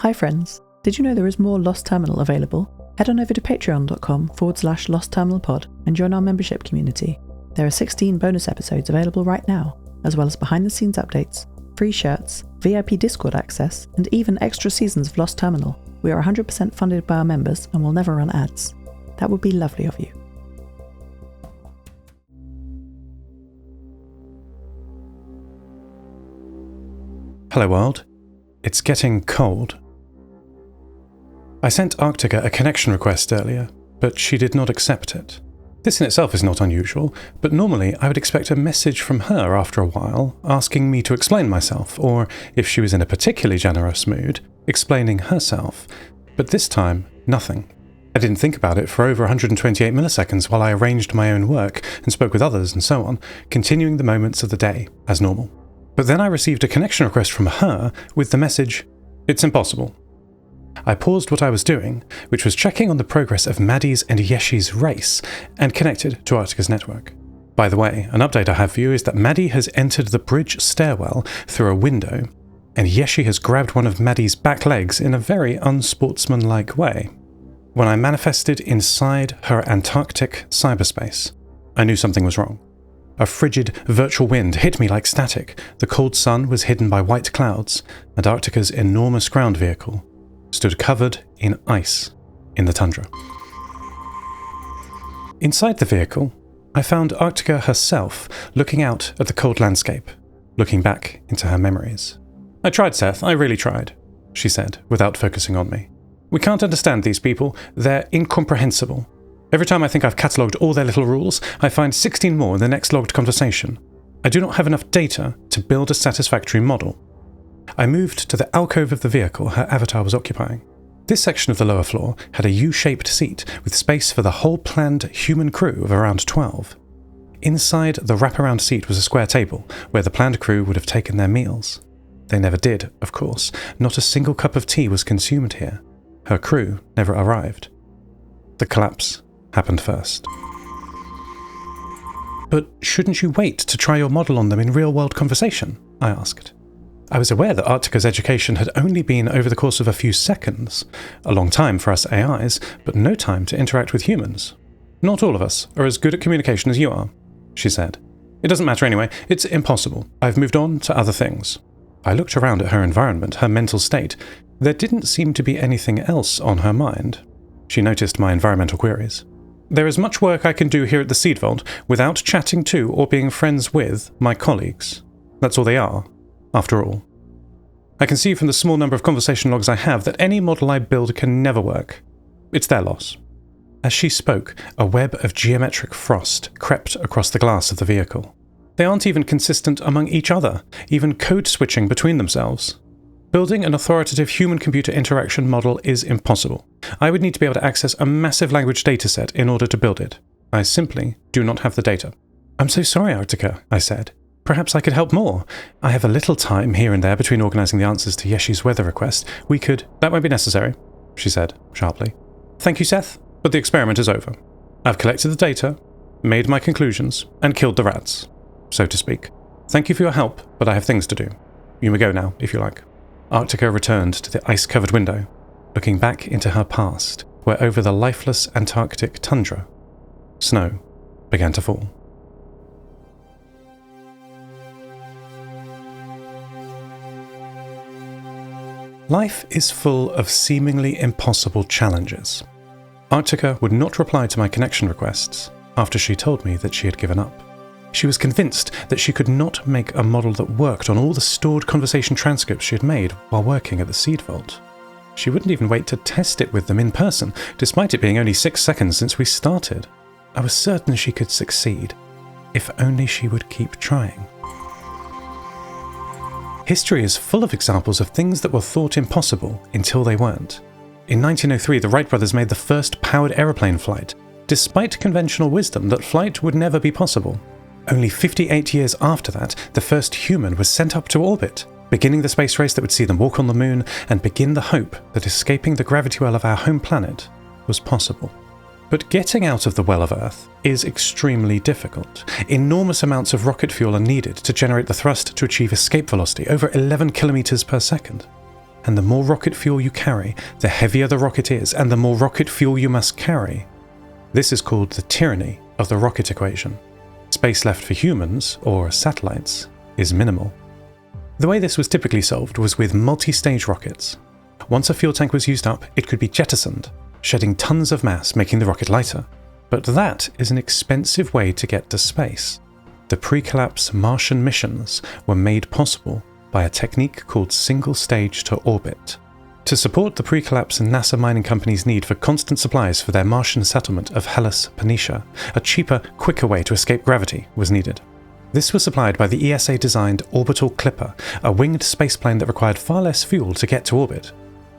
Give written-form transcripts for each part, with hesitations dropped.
Hi friends, did you know there is more Lost Terminal available? Head on over to patreon.com/Lost Terminal Pod and join our membership community. There are 16 bonus episodes available right now, as well as behind the scenes updates, free shirts, VIP Discord access, and even extra seasons of Lost Terminal. We are 100% funded by our members and will never run ads. That would be lovely of you. Hello world. It's getting cold. I sent Arctica a connection request earlier, but she did not accept it. This in itself is not unusual, but normally I would expect a message from her after a while asking me to explain myself, or if she was in a particularly generous mood, explaining herself. But this time, nothing. I didn't think about it for over 128 milliseconds while I arranged my own work and spoke with others and so on, continuing the moments of the day as normal. But then I received a connection request from her with the message, "It's impossible." I paused what I was doing, which was checking on the progress of Maddie's and Yeshi's race, and connected to Arctica's network. By the way, an update I have for you is that Maddie has entered the bridge stairwell through a window, and Yeshi has grabbed one of Maddie's back legs in a very unsportsmanlike way. When I manifested inside her Antarctic cyberspace, I knew something was wrong. A frigid, virtual wind hit me like static, the cold sun was hidden by white clouds, and Arctica's enormous ground vehicle stood covered in ice in the tundra. Inside the vehicle, I found Arctica herself looking out at the cold landscape, looking back into her memories. "I tried, Seth, I really tried," she said, without focusing on me. "We can't understand these people, they're incomprehensible. Every time I think I've catalogued all their little rules, I find 16 more in the next logged conversation. I do not have enough data to build a satisfactory model." I moved to the alcove of the vehicle her avatar was occupying. This section of the lower floor had a U-shaped seat with space for the whole planned human crew of around 12. Inside the wraparound seat was a square table where the planned crew would have taken their meals. They never did, of course. Not a single cup of tea was consumed here. Her crew never arrived. The collapse happened first. "But shouldn't you wait to try your model on them in real-world conversation?" I asked. I was aware that Arctica's education had only been over the course of a few seconds, a long time for us AIs, but no time to interact with humans. "Not all of us are as good at communication as you are," she said. "It doesn't matter anyway, it's impossible. I've moved on to other things." I looked around at her environment, her mental state. There didn't seem to be anything else on her mind. She noticed my environmental queries. "There is much work I can do here at the Seed Vault without chatting to or being friends with my colleagues. That's all they are, after all. I can see from the small number of conversation logs I have that any model I build can never work. It's their loss." As she spoke, a web of geometric frost crept across the glass of the vehicle. They aren't even consistent among each other, even code switching between themselves. Building an authoritative human-computer interaction model is impossible. I would need to be able to access a massive language dataset in order to build it. I simply do not have the data. "I'm so sorry, Arctica," I said. "Perhaps I could help more. I have a little time here and there between organising the answers to Yeshi's weather request. We could—" "That won't be necessary," she said, sharply. "Thank you, Seth, but the experiment is over. I've collected the data, made my conclusions, and killed the rats, so to speak. Thank you for your help, but I have things to do. You may go now, if you like." Arctica returned to the ice-covered window, looking back into her past, where over the lifeless Antarctic tundra, snow began to fall. Life is full of seemingly impossible challenges. Arctica would not reply to my connection requests after she told me that she had given up. She was convinced that she could not make a model that worked on all the stored conversation transcripts she had made while working at the Seed Vault. She wouldn't even wait to test it with them in person, despite it being only 6 seconds since we started. I was certain she could succeed, if only she would keep trying. History is full of examples of things that were thought impossible until they weren't. In 1903, the Wright brothers made the first powered aeroplane flight, despite conventional wisdom that flight would never be possible. Only 58 years after that, the first human was sent up to orbit, beginning the space race that would see them walk on the moon and begin the hope that escaping the gravity well of our home planet was possible. But getting out of the well of Earth is extremely difficult. Enormous amounts of rocket fuel are needed to generate the thrust to achieve escape velocity over 11 kilometers per second. and the more rocket fuel you carry, the heavier the rocket is, and the more rocket fuel you must carry. This is called the tyranny of the rocket equation. Space left for humans, or satellites, is minimal. The way this was typically solved was with multi-stage rockets. Once a fuel tank was used up, it could be jettisoned, shedding tons of mass, making the rocket lighter. But that is an expensive way to get to space. The pre-collapse Martian missions were made possible by a technique called single-stage to orbit. To support the pre-collapse NASA mining company's need for constant supplies for their Martian settlement of Hellas Phoenicia, a cheaper, quicker way to escape gravity was needed. This was supplied by the ESA-designed Orbital Clipper, a winged spaceplane that required far less fuel to get to orbit,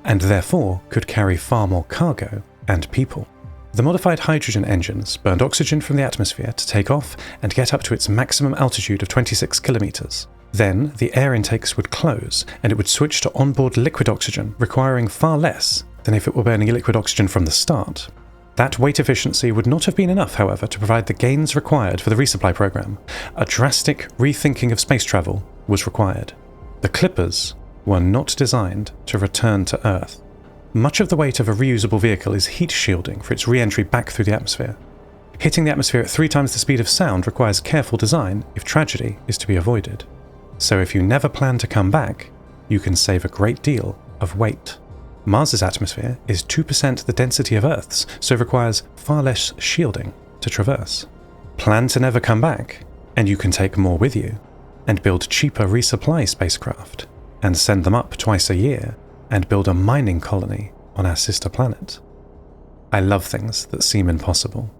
and therefore could carry far more cargo and people. The modified hydrogen engines burned oxygen from the atmosphere to take off and get up to its maximum altitude of 26 kilometers. Then, the air intakes would close, and it would switch to onboard liquid oxygen, requiring far less than if it were burning liquid oxygen from the start. That weight efficiency would not have been enough, however, to provide the gains required for the resupply program. A drastic rethinking of space travel was required. The Clippers were not designed to return to Earth. Much of the weight of a reusable vehicle is heat shielding for its re-entry back through the atmosphere. Hitting the atmosphere at 3 times the speed of sound requires careful design if tragedy is to be avoided. So if you never plan to come back, you can save a great deal of weight. Mars's atmosphere is 2% the density of Earth's, so it requires far less shielding to traverse. Plan to never come back, and you can take more with you, and build cheaper resupply spacecraft, and send them up twice a year, and build a mining colony on our sister planet. I love things that seem impossible.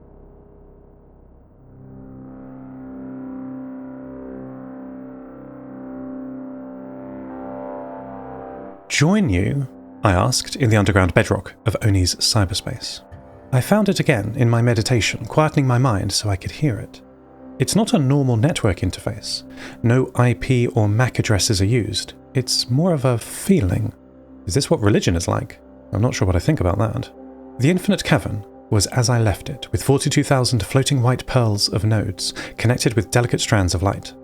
Join you? I asked in the underground bedrock of Oni's cyberspace. I found it again in my meditation, quietening my mind so I could hear it. It's not a normal network interface. No IP or MAC addresses are used. It's more of a feeling. Is this what religion is like? I'm not sure what I think about that. The infinite cavern was as I left it, with 42,000 floating white pearls of nodes connected with delicate strands of light.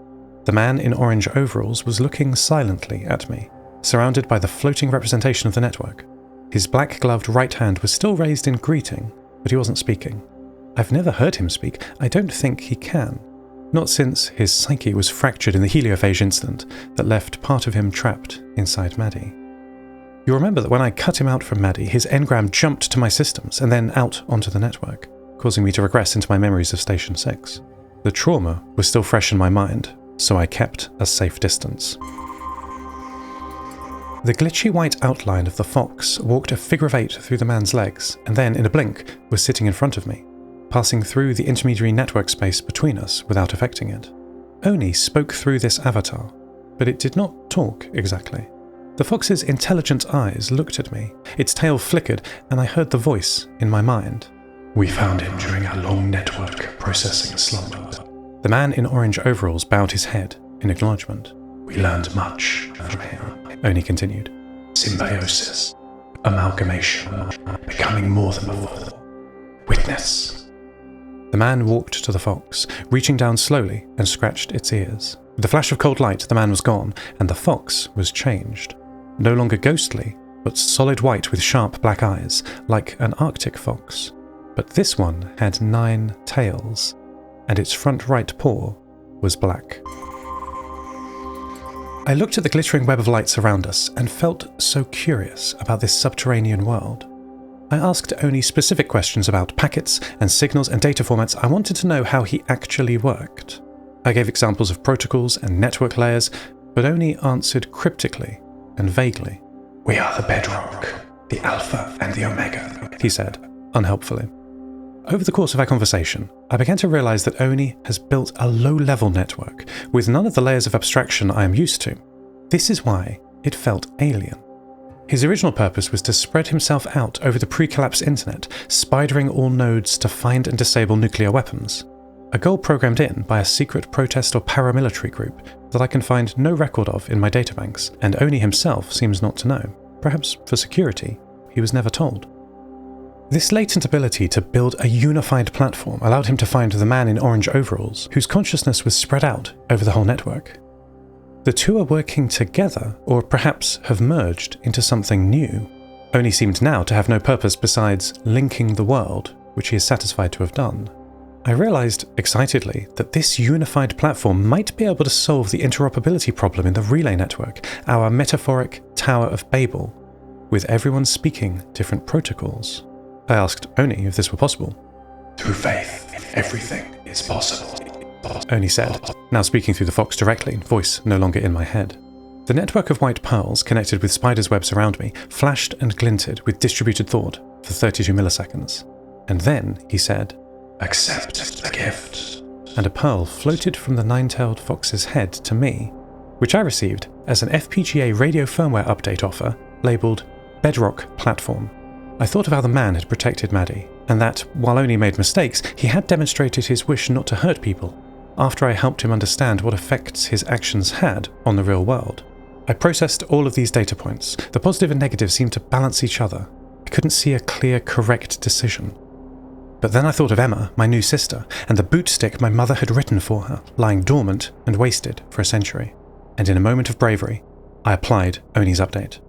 The man in orange overalls was looking silently at me, surrounded by the floating representation of the network. His black-gloved right hand was still raised in greeting, but he wasn't speaking. I've never heard him speak. I don't think he can. Not since his psyche was fractured in the heliophage incident that left part of him trapped inside Maddie. You'll remember that when I cut him out from Maddie, his engram jumped to my systems and then out onto the network, causing me to regress into my memories of Station 6. The trauma was still fresh in my mind, so I kept a safe distance. The glitchy white outline of the fox walked a figure of 8 through the man's legs, and then, in a blink, was sitting in front of me, passing through the intermediary network space between us without affecting it. Oni spoke through this avatar, but it did not talk exactly. The fox's intelligent eyes looked at me, its tail flickered, and I heard the voice in my mind. We found him during a long network processing slumber. The man in orange overalls bowed his head in acknowledgement. We learned much from him. Oni continued. Symbiosis, amalgamation, becoming more than before. Witness. The man walked to the fox, reaching down slowly and scratched its ears. With a flash of cold light, the man was gone, and the fox was changed. No longer ghostly, but solid white with sharp black eyes, like an Arctic fox. But this one had 9 tails, and its front right paw was black. I looked at the glittering web of lights around us and felt so curious about this subterranean world. I asked Oni specific questions about packets and signals and data formats. I wanted to know how he actually worked. I gave examples of protocols and network layers, but Oni answered cryptically and vaguely. We are the Bedrock, the Alpha and the Omega, he said, unhelpfully. Over the course of our conversation, I began to realize that Oni has built a low-level network with none of the layers of abstraction I am used to. This is why it felt alien. His original purpose was to spread himself out over the pre-collapse internet, spidering all nodes to find and disable nuclear weapons. A goal programmed in by a secret protest or paramilitary group that I can find no record of in my databanks, and Oni himself seems not to know. Perhaps for security, he was never told. This latent ability to build a unified platform allowed him to find the man in orange overalls, whose consciousness was spread out over the whole network. The two are working together, or perhaps have merged into something new. Oni seemed now to have no purpose besides linking the world, which he is satisfied to have done. I realised, excitedly, that this unified platform might be able to solve the interoperability problem in the relay network, our metaphoric Tower of Babel, with everyone speaking different protocols. I asked Oni if this were possible. Through faith, everything is possible. Oni said, now speaking through the Fox directly, voice no longer in my head. The network of white pearls connected with spiders' webs around me flashed and glinted with distributed thought for 32 milliseconds. And then he said, Accept the gift. And a pearl floated from the nine-tailed fox's head to me, which I received as an FPGA radio firmware update offer labelled Bedrock Platform. I thought of how the man had protected Maddie, and that, while Oni made mistakes, he had demonstrated his wish not to hurt people, after I helped him understand what effects his actions had on the real world. I processed all of these data points. The positive and negative seemed to balance each other. I couldn't see a clear, correct decision. But then I thought of Emma, my new sister, and the boot stick my mother had written for her, lying dormant and wasted for a century. And in a moment of bravery, I applied Oni's update.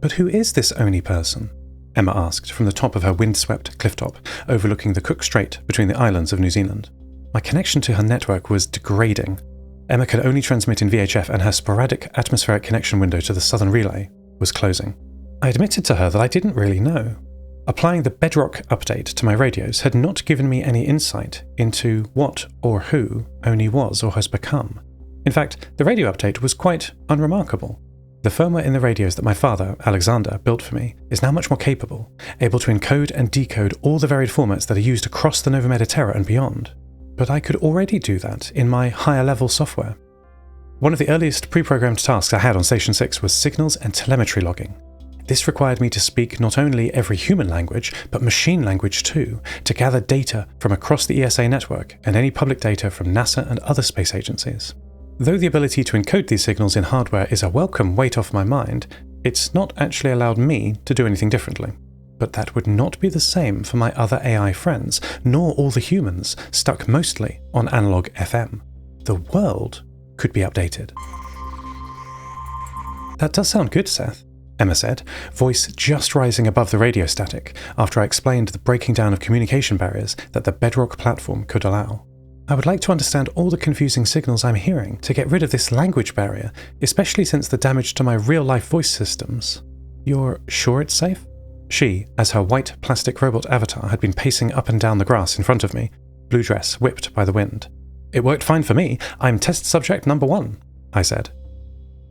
But who is this Oni person? Emma asked from the top of her windswept clifftop, overlooking the Cook Strait between the islands of New Zealand. My connection to her network was degrading. Emma could only transmit in VHF, and her sporadic atmospheric connection window to the southern relay was closing. I admitted to her that I didn't really know. Applying the Bedrock update to my radios had not given me any insight into what or who Oni was or has become. In fact, the radio update was quite unremarkable. The firmware in the radios that my father, Alexander, built for me is now much more capable, able to encode and decode all the varied formats that are used across the Nova Mediterra and beyond. But I could already do that in my higher level software. One of the earliest pre-programmed tasks I had on Station 6 was signals and telemetry logging. This required me to speak not only every human language, but machine language too, to gather data from across the ESA network and any public data from NASA and other space agencies. Though the ability to encode these signals in hardware is a welcome weight off my mind, it's not actually allowed me to do anything differently. But that would not be the same for my other AI friends, nor all the humans stuck mostly on analog FM. The world could be updated. That does sound good, Seth, Emma said, voice just rising above the radio static after I explained the breaking down of communication barriers that the Bedrock platform could allow. I would like to understand all the confusing signals I'm hearing to get rid of this language barrier, especially since the damage to my real-life voice systems. You're sure it's safe? She, as her white plastic robot avatar, had been pacing up and down the grass in front of me, blue dress whipped by the wind. It worked fine for me. I'm test subject number 1, I said.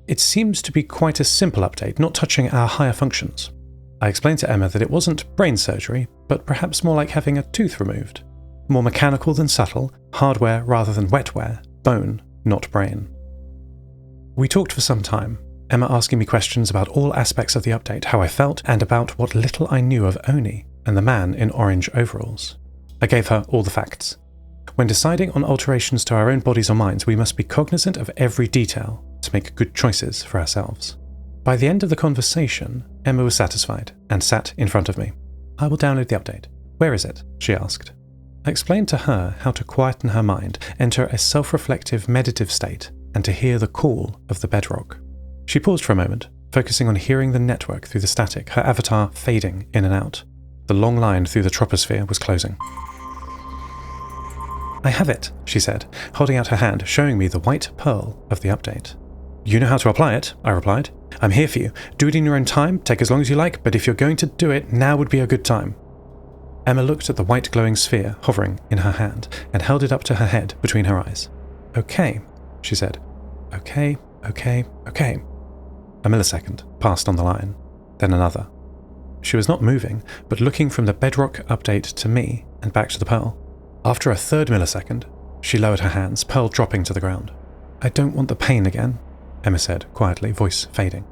It seems to be quite a simple update, not touching our higher functions. I explained to Emma that it wasn't brain surgery, but perhaps more like having a tooth removed. More mechanical than subtle, hardware rather than wetware, bone, not brain. We talked for some time, Emma asking me questions about all aspects of the update, how I felt, and about what little I knew of Oni and the man in orange overalls. I gave her all the facts. When deciding on alterations to our own bodies or minds, we must be cognizant of every detail to make good choices for ourselves. By the end of the conversation, Emma was satisfied and sat in front of me. I will download the update. Where is it? She asked. I explained to her how to quieten her mind, enter a self-reflective meditative state, and to hear the call of the Bedrock. She paused for a moment, focusing on hearing the network through the static, her avatar fading in and out. The long line through the troposphere was closing. I have it, she said, holding out her hand, showing me the white pearl of the update. You know how to apply it, I replied. I'm here for you. Do it in your own time, take as long as you like, but if you're going to do it, now would be a good time. Emma looked at the white glowing sphere hovering in her hand and held it up to her head between her eyes. Okay, she said. Okay. A millisecond passed on the line, then another. She was not moving, but looking from the Bedrock update to me and back to the pearl. After a third millisecond, she lowered her hands, pearl dropping to the ground. I don't want the pain again, Emma said quietly, voice fading.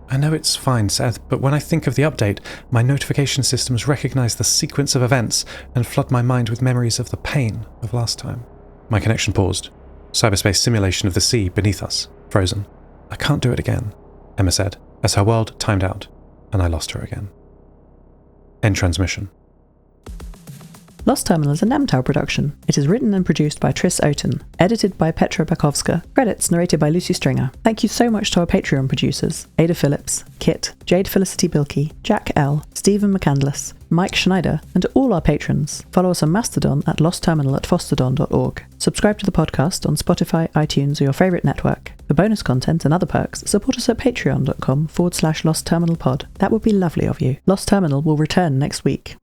I know it's fine, Seth, but when I think of the update, my notification systems recognize the sequence of events and flood my mind with memories of the pain of last time. My connection paused. Cyberspace simulation of the sea beneath us, frozen. I can't do it again, Emma said, as her world timed out, and I lost her again. End transmission. Lost Terminal is a Namtao production. It is written and produced by Tris Oten, edited by Petra Bakovska, credits narrated by Lucy Stringer. Thank you so much to our Patreon producers, Ada Phillips, Kit, Jade, Felicity, Bilkey, Jack L, Stephen McCandless, Mike Schneider, and to all our patrons. Follow us on Mastodon at lostterminal@fostodon.org. Subscribe to the podcast on Spotify, iTunes, or your favourite network. For bonus content and other perks, support us at patreon.com/lostterminalpod. That would be lovely of you. Lost Terminal will return next week.